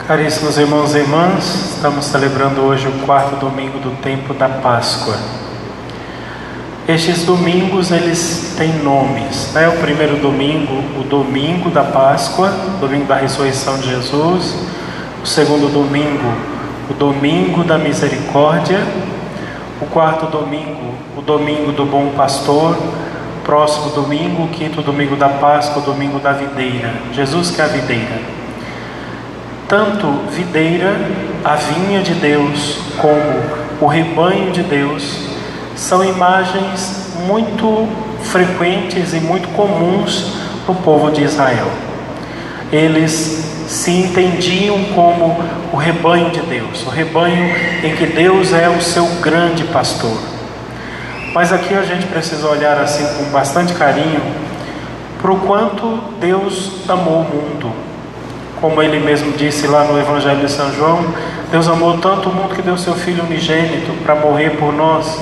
Caríssimos irmãos e irmãs, estamos celebrando hoje o quarto domingo do tempo da Páscoa. Estes domingos, eles têm nomes, né? O primeiro domingo, o domingo da Páscoa, domingo da ressurreição de Jesus. O segundo domingo, o domingo da misericórdia. O quarto domingo, o domingo do bom pastor. Próximo domingo, o quinto domingo da Páscoa, o domingo da videira. Jesus que é a videira. Tanto videira, a vinha de Deus, como o rebanho de Deus, são imagens muito frequentes e muito comuns no povo de Israel. Eles se entendiam como o rebanho de Deus, o rebanho em que Deus é o seu grande pastor. Mas aqui a gente precisa olhar assim com bastante carinho para o quanto Deus amou o mundo. Como ele mesmo disse lá no Evangelho de São João, Deus amou tanto o mundo que deu seu Filho unigênito para morrer por nós.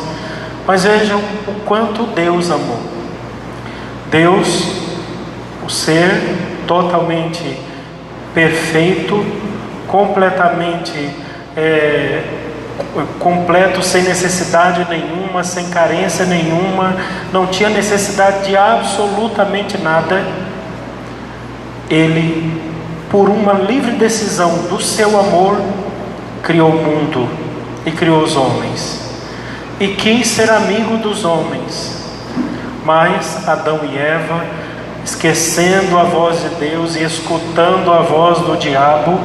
Mas vejam o quanto Deus amou. Deus, o ser totalmente perfeito, completamente completo, sem necessidade nenhuma, sem carência nenhuma, não tinha necessidade de absolutamente nada. Ele, por uma livre decisão do seu amor, criou o mundo e criou os homens, e quis ser amigo dos homens. Mas Adão e Eva, esquecendo a voz de Deus e escutando a voz do diabo,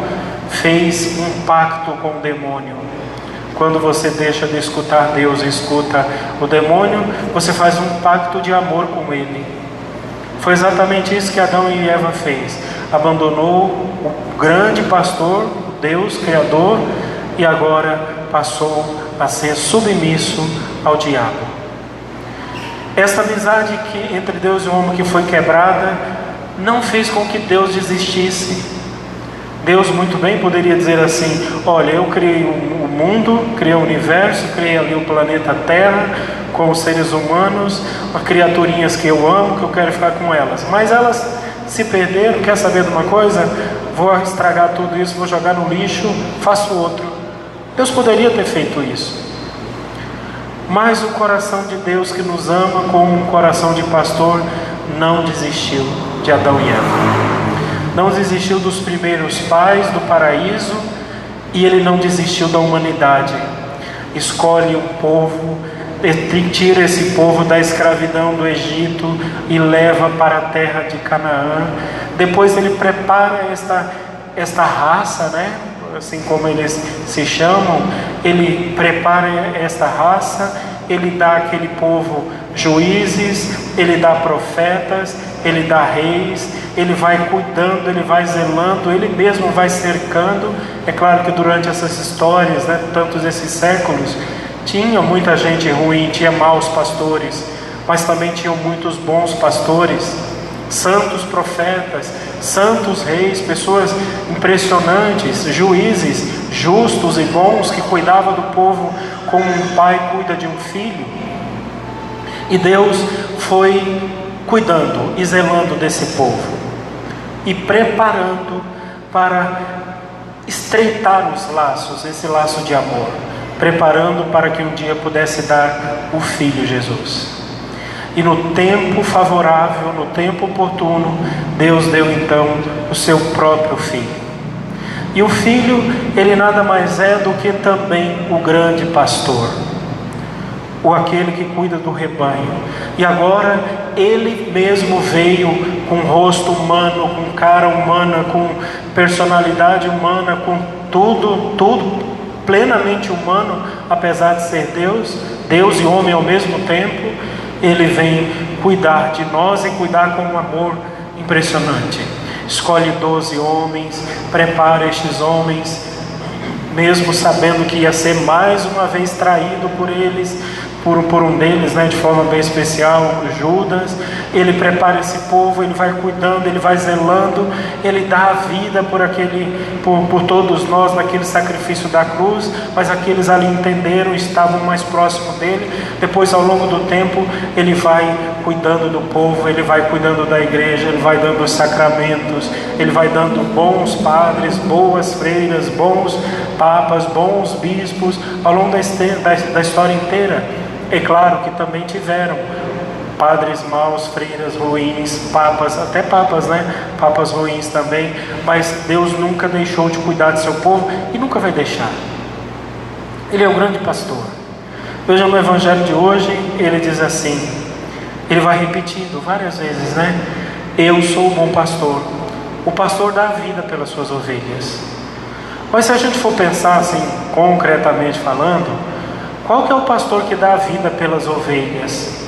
fez um pacto com o demônio. Quando você deixa de escutar Deus e escuta o demônio, você faz um pacto de amor com ele. Foi exatamente isso que Adão e Eva fez. Abandonou o grande pastor, Deus Criador, e agora passou a ser submisso ao diabo. Esta amizade entre Deus e o homem que foi quebrada não fez com que Deus desistisse. Deus muito bem poderia dizer assim: olha, eu criei o mundo, criei o universo, criei ali o planeta Terra, com os seres humanos, as criaturinhas que eu amo, que eu quero ficar com elas. Mas elas se perderam, quer saber de uma coisa? Vou estragar tudo isso, vou jogar no lixo, faço outro. Deus poderia ter feito isso. Mas o coração de Deus, que nos ama como um coração de pastor, não desistiu de Adão e Eva. Não desistiu dos primeiros pais do paraíso, e Ele não desistiu da humanidade. Escolhe um povo, tira esse povo da escravidão do Egito e leva para a terra de Canaã. Depois Ele prepara esta raça, né? Assim como eles se chamam, Ele prepara esta raça, Ele dá àquele povo juízes, Ele dá profetas, Ele dá reis, Ele vai cuidando, Ele vai zelando, Ele mesmo vai cercando. É claro que durante essas histórias, né, tantos esses séculos, tinha muita gente ruim, tinha maus pastores, mas também tinham muitos bons pastores, santos profetas, santos reis, pessoas impressionantes, juízes justos e bons que cuidavam do povo como um pai cuida de um filho. E Deus foi cuidando e zelando desse povo e preparando para estreitar os laços, esse laço de amor, preparando para que um dia pudesse dar o Filho Jesus. E no tempo favorável, no tempo oportuno, Deus deu então o seu próprio Filho. E o Filho, ele nada mais é do que também o grande pastor, ou aquele que cuida do rebanho. E agora ele mesmo veio com rosto humano, com cara humana, com personalidade humana, com tudo plenamente humano, apesar de ser Deus e homem ao mesmo tempo. Ele vem cuidar de nós e cuidar com um amor impressionante. Escolhe 12 homens, prepara estes homens, mesmo sabendo que ia ser mais uma vez traído por eles, por um deles, né, de forma bem especial, Judas. Ele prepara esse povo, ele vai cuidando, ele vai zelando, ele dá a vida por todos nós naquele sacrifício da cruz, mas aqueles ali entenderam, estavam mais próximos dele. Depois, ao longo do tempo, ele vai cuidando do povo, ele vai cuidando da igreja, ele vai dando os sacramentos, ele vai dando bons padres, boas freiras, bons papas, bons bispos, ao longo da história inteira. É claro que também tiveram padres maus, freiras ruins, papas, até papas, né? Papas ruins também, mas Deus nunca deixou de cuidar do seu povo e nunca vai deixar. Ele é o grande pastor. Veja no evangelho de hoje, ele diz assim, ele vai repetindo várias vezes, né? Eu sou o bom pastor. O pastor dá a vida pelas suas ovelhas. Mas se a gente for pensar assim, concretamente falando, qual que é o pastor que dá a vida pelas ovelhas?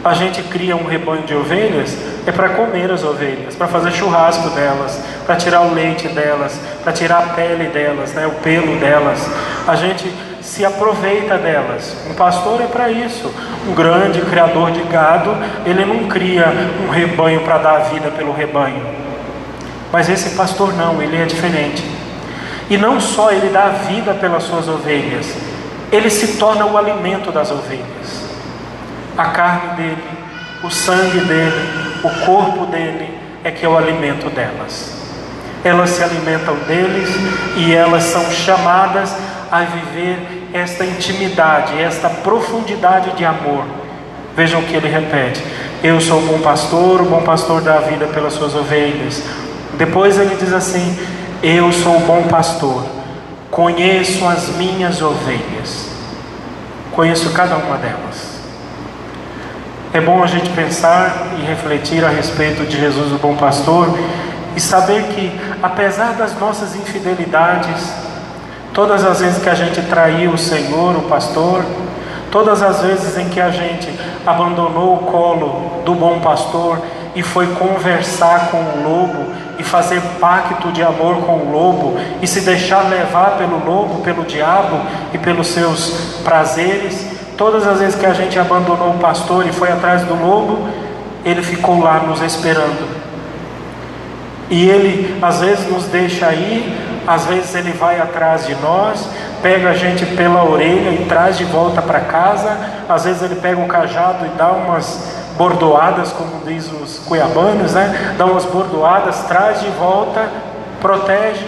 A gente cria um rebanho de ovelhas, é para comer as ovelhas, para fazer churrasco delas, para tirar o leite delas, para tirar a pele delas, né, o pelo delas. A gente se aproveita delas. Um pastor é para isso. Um grande criador de gado, ele não cria um rebanho para dar a vida pelo rebanho. Mas esse pastor não, ele é diferente. E não só ele dá a vida pelas suas ovelhas, ele se torna o alimento das ovelhas. A carne dele, o sangue dele, o corpo dele é que é o alimento delas. Elas se alimentam deles e elas são chamadas a viver esta intimidade, esta profundidade de amor. Vejam o que ele repete: eu sou o bom pastor dá a vida pelas suas ovelhas. Depois ele diz assim: eu sou o bom pastor, conheço as minhas ovelhas, conheço cada uma delas. É bom a gente pensar e refletir a respeito de Jesus, o bom pastor, e saber que, apesar das nossas infidelidades, todas as vezes que a gente traiu o Senhor, o pastor, todas as vezes em que a gente abandonou o colo do bom pastor e foi conversar com o lobo e fazer pacto de amor com o lobo e se deixar levar pelo lobo, pelo diabo e pelos seus prazeres, todas as vezes que a gente abandonou o pastor e foi atrás do lobo, ele ficou lá nos esperando. E ele às vezes nos deixa ir, às vezes ele vai atrás de nós, pega a gente pela orelha e traz de volta para casa. Às vezes ele pega o cajado e dá umas bordoadas, como diz os cuiabanos, né? Dá umas bordoadas, traz de volta, protege.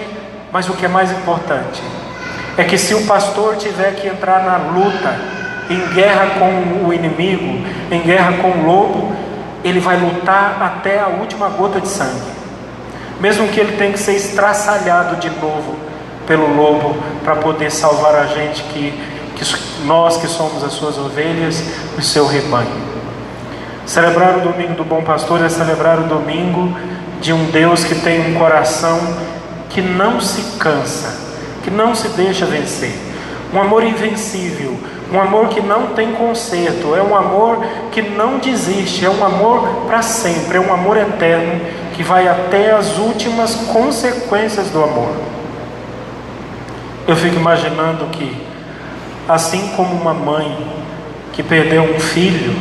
Mas o que é mais importante é que se o pastor tiver que entrar na luta, em guerra com o inimigo, em guerra com o lobo, ele vai lutar até a última gota de sangue, mesmo que ele tenha que ser estraçalhado de novo pelo lobo para poder salvar a gente, nós que somos as suas ovelhas, o seu rebanho. Celebrar o domingo do bom pastor é celebrar o domingo de um Deus que tem um coração que não se cansa, que não se deixa vencer, um amor invencível, um amor que não tem conserto, é um amor que não desiste, é um amor para sempre, é um amor eterno que vai até as últimas consequências do amor. Eu fico imaginando que, assim como uma mãe que perdeu um filho,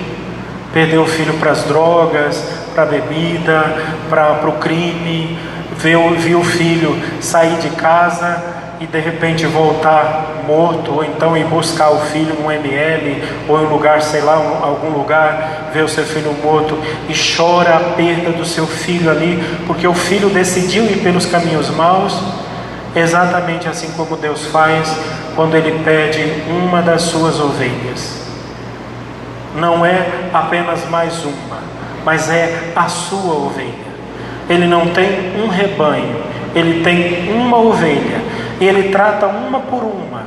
perdeu o filho para as drogas, para a bebida, para o crime, viu o filho sair de casa e de repente voltar morto, ou então ir buscar o filho num ML, ou em um lugar, sei lá, algum lugar, ver o seu filho morto, e chora a perda do seu filho ali, porque o filho decidiu ir pelos caminhos maus. Exatamente assim como Deus faz quando Ele pede uma das suas ovelhas. Não é apenas mais uma, mas é a sua ovelha. Ele não tem um rebanho, Ele tem uma ovelha, e Ele trata uma por uma,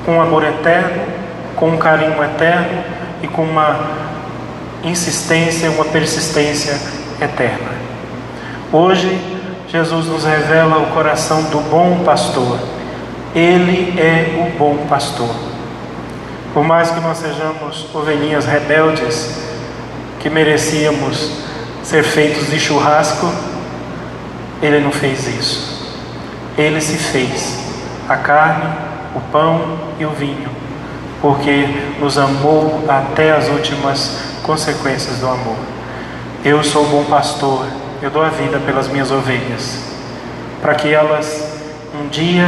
com amor eterno, com um carinho eterno e com uma insistência, uma persistência eterna. Hoje, Jesus nos revela o coração do bom pastor. Ele é o bom pastor. Por mais que nós sejamos ovelhinhas rebeldes, que merecíamos ser feitos de churrasco, Ele não fez isso. Ele se fez a carne, o pão e o vinho, porque nos amou até as últimas consequências do amor. Eu sou o bom pastor, eu dou a vida pelas minhas ovelhas, para que elas um dia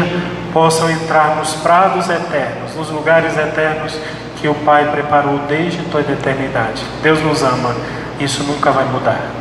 possam entrar nos prados eternos, nos lugares eternos que o Pai preparou desde toda a eternidade. Deus nos ama, isso nunca vai mudar.